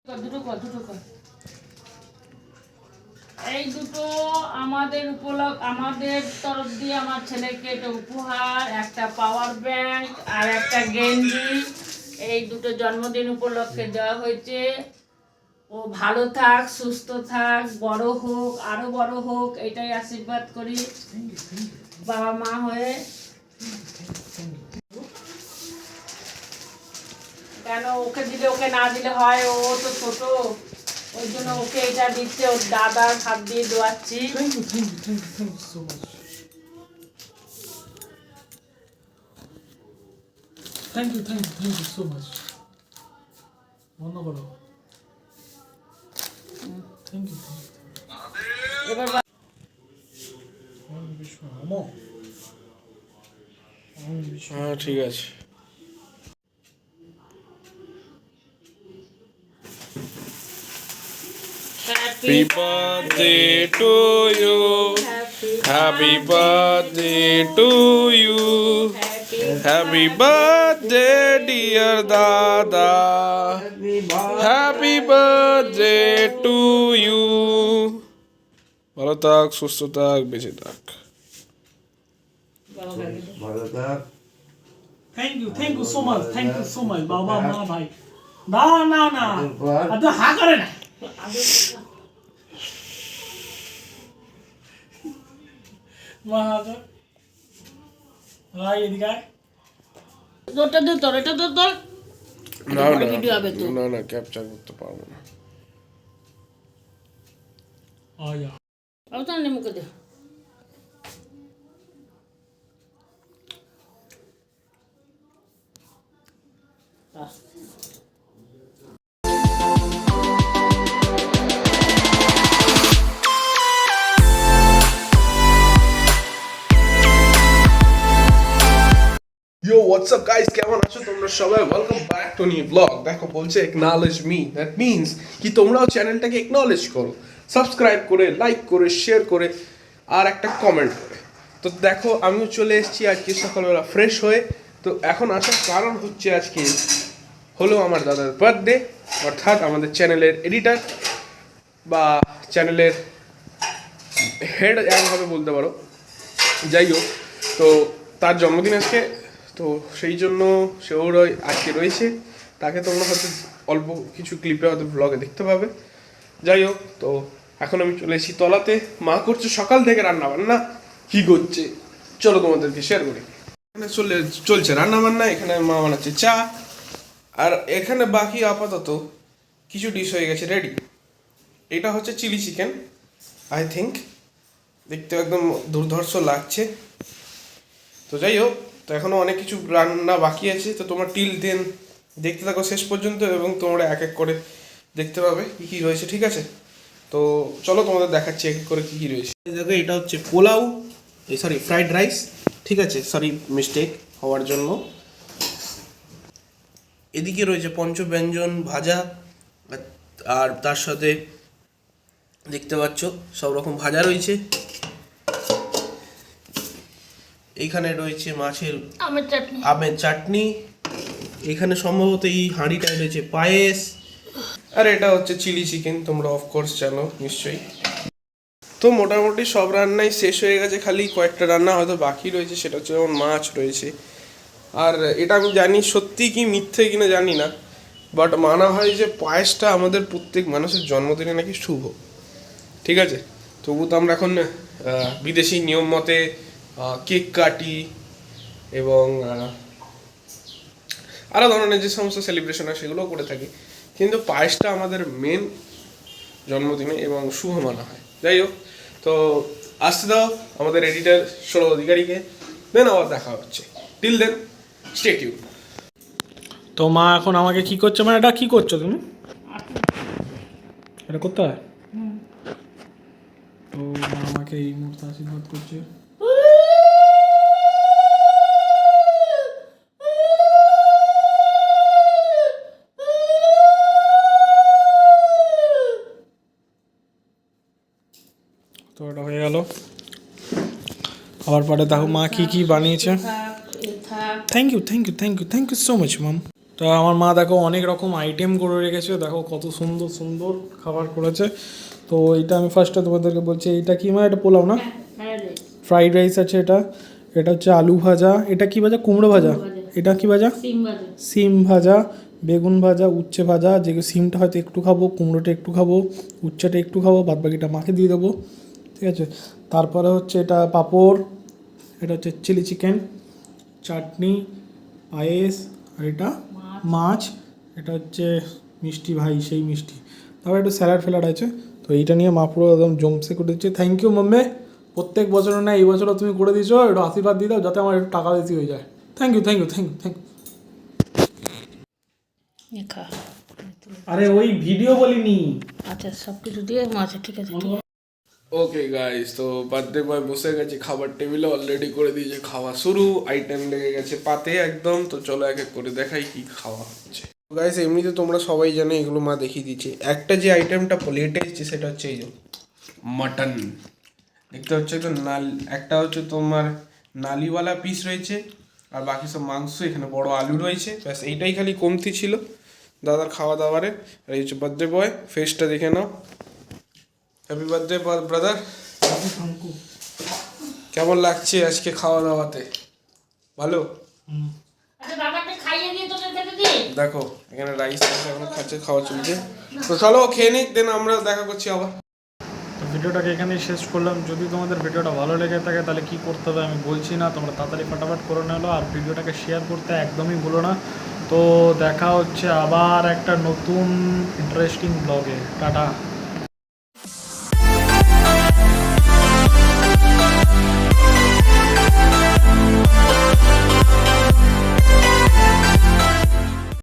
এই দুটো আমাদের আমাদের তরফ দিয়ে আমার ছেলেকে একটা উপহার, একটা পাওয়ার ব্যাংক আর একটা গেঞ্জি, এই দুটো জন্মদিন উপলক্ষে দেওয়া হয়েছে। ও ভালো থাক, সুস্থ থাক, বড় হোক, আরো বড় হোক, এটাই আশীর্বাদ করি বাবা মা হয়ে। কেন ওকে দিলে, ওকে না দিলে হয়? ও তো ছোট, ওই জন্য ওকে এটা দিচ্ছে, ওর দাদার হাত দিয়ে দোয়াচ্ছি। Thank you so much. Thank you so much. মনে করো। Thank you. এবার হ্যাঁ ঠিক আছে। Happy birthday to you. Happy birthday to you. Happy birthday dear Dada. Happy birthday to you. ভালো থাক, সুস্থ থাক, বেঁচে থাক। Thank you so much. Thank you so much. বাবা মা ভাই। না আজ হা করে না। মা ভাই এদিকে আয়। তোরটা দে, তোর এটা তোর ভিডিও হবে তো। না ক্যাপচার করতে পারবো না। আয়া তাহলে মুখে দে। Yo, what's up guys? কেমন আছো তোমরা সবাই? Welcome back to new blog. দেখো বলছে একনলেজ মি, দ্যাট মিনস কি তোমরাও চ্যানেলটাকে একনলেজ করো, সাবস্ক্রাইব করে, লাইক করে, শেয়ার করে আর একটা কমেন্ট করে। তো দেখো আমিও চলে এসেছি আজকে সকালবেলা ফ্রেশ হয়ে। তো এখন আসার কারণ হচ্ছে আজকে হলো আমার দাদার বার্থডে, অর্থাৎ আমাদের চ্যানেলের এডিটার বা চ্যানেলের হেড একভাবে বলতে পারো। যাই হোক, তো তার জন্মদিন আজকে, তো সেই জন্য সেও আজকে রয়েছে। তাকে তোমরা হয়তো অল্প কিছু ক্লিপে হয়তো ব্লগে দেখতে পাবে। যাই হোক, তো এখন আমি চলে এসেছি তলাতে। মা করছে সকাল থেকে রান্না বান্না। কী করছে চলো তোমাদেরকে শেয়ার করি। এখানে চলছে রান্না বান্না, এখানে মা বানাচ্ছে চা, আর এখানে বাকি আপাতত কিছু ডিশ হয়ে গেছে রেডি। এটা হচ্ছে চিলি চিকেন, আই থিঙ্ক দেখতে একদম দুর্ধর্ষ লাগছে। তো যাই হোক, তো এখনও অনেক কিছু রান্না বাকি আছে। তো তোমরা টিল দেন দেখতে থাকো শেষ পর্যন্ত, এবং তোমরা এক এক করে দেখতে পাবে কী কী রয়েছে, ঠিক আছে? তো চলো তোমাদের দেখাচ্ছি এক এক করে কী কী রয়েছে। দেখো এটা হচ্ছে পোলাও, সরি ফ্রাইড রাইস, ঠিক আছে, সরি মিস্টেক হওয়ার জন্য। এদিকে রয়েছে পঞ্চব্যঞ্জন ভাজা, আর তার সাথে দেখতে পাচ্ছ সব রকম ভাজা রয়েছে। এইখানে রয়েছে মাছের আমের চাটনি, এখানে সম্ভবত এই হাঁড়িটায় রয়েছে পায়েস, আর এটা হচ্ছে চিলি চিকেন, তোমরা অফকোর্স জানো নিশ্চয়ই। তো মোটামুটি সব রান্নাই শেষ হয়ে গেছে, খালি কয়েকটা রান্না হয়তো বাকি রয়েছে, সেটা হচ্ছে যেমন মাছ রয়েছে। আর এটা আমি জানি সত্যি কি মিথ্যে কিনা জানি না, বাট মানা হয় যে পায়েসটা আমাদের প্রত্যেক মানুষের জন্মদিনে নাকি শুভ, ঠিক আছে? তবু তো আমরা এখন বিদেশি নিয়ম মতে কেক কাটি এবং আরও ধরনের যে সমস্ত সেলিব্রেশন হয় সেগুলোও করে থাকি, কিন্তু পায়েসটা আমাদের মেন জন্মদিনে এবং শুভ মানা হয়। যাই হোক, তো আসতে দাও আমাদের এডিটার সৌরভ অধিকারীকে, দেন আবার দেখা হচ্ছে। Till then stay tuned. তো মা এখন আমাকে কি করছে, মানে এটা কি করছো তুমি? এটা করতে হয়? তো মা আমাকে এই মুহূর্তে আশীর্বাদ করছে। তো এটা হয়ে গেল। আবার পরে দেখো মা কি কি বানিয়েছে। থ্যাংক ইউ সো মাচ মাম। তো আমার মা দেখো অনেক রকম আইটেম করে রেখেছে, দেখো কত সুন্দর সুন্দর খাবার করেছে। তো এইটা আমি ফার্স্টে তোমাদেরকে বলছি, এইটা কি মা? এটা পোলাও না? ফ্রাইড রাইস আছে, এটা এটা হচ্ছে আলু ভাজা, এটা কি ভাজা? কুমড়ো ভাজা। এটা কি ভাজা? সিম ভাজা, বেগুন ভাজা, উচ্ছে ভাজা, যে সিমটা হয়তো একটু খাবো, কুমড়োটা একটু খাবো, উচ্ছেটা একটু খাবো, বাদ বাকিটা মাকে দিয়ে দেবো, ঠিক আছে। তারপরে হচ্ছে এটা পাঁপড়, এটা হচ্ছে চিলি চিকেন, চাটনি, পায়েস, আর এটা মাছ, এটা হচ্ছে মিষ্টি ভাই, সেই মিষ্টি। তারপর একটু স্যালাড ফ্যালাড আছে। তো এইটা নিয়ে মা পুরো একদম জমসে করে দিচ্ছে। থ্যাংক ইউ মাম্মে, প্রত্যেক বছরও না এই বছরও তুমি করে দিয়েছো, একটু আশীর্বাদ দিয়ে দাও যাতে আমার একটু টাকা বেশি হয়ে যায়। Thank you thank you thank you thank you. আরে ওই ভিডিও বলিনি। আচ্ছা সব কিছু দিয়ে আচ্ছা ঠিক আছে ঠিক আছে। ওকে গাইস, তো বার্থডে বয় বসে গেছে খাবার টেবিলে, অলরেডি করে দিয়েছে খাওয়া শুরু, আইটেম লেগে গেছে পাতে একদম। তো চলো এক এক করে দেখাই কি খাওয়া হচ্ছে। গাইস এমনিতে তোমরা সবাই জানো, এগুলো মা দেখিয়ে দিচ্ছে। একটা যে আইটেমটা প্লেটে এসেছে সেটা হচ্ছে এই যে মাটন, দেখতে হচ্ছে তো একটা হচ্ছে তোমার নালিওয়ালা পিস রয়েছে, আর বাকি সব মাংস, এখানে বড় আলু রয়েছে, ব্যাস এইটাই খালি কমতি ছিল দাদার খাওয়া দাওয়ারে। আর এই হচ্ছে বার্থডে বয়, ফেসটা দেখে নাও। Happy birthday brother. কেমন লাগছে আজকে খাওয়া দাওয়াতে? ভালো? আচ্ছা দাদাকে খাইয়ে দিয়ে তোদের খেতে দিই। দেখো এখানে রাইস আছে, এখন খাচ্ছে, খাওয়া চলছে। তো চলো খেয়ে নিক, দেন আমরা দেখা করছি আবার। তো ভিডিওটাকে এখানেই শেষ করলাম। যদি তোমাদের ভিডিওটা ভালো লেগে থাকে তাহলে কি করতে হবে আমি বলছি না, তোমরা তাড়াতাড়ি ফটাফট করে নেলো, আর ভিডিওটাকে শেয়ার করতে একদমই ভুলো না। তো দেখা হচ্ছে আবার একটা নতুন ইন্টারেস্টিং ব্লগে। টাটা।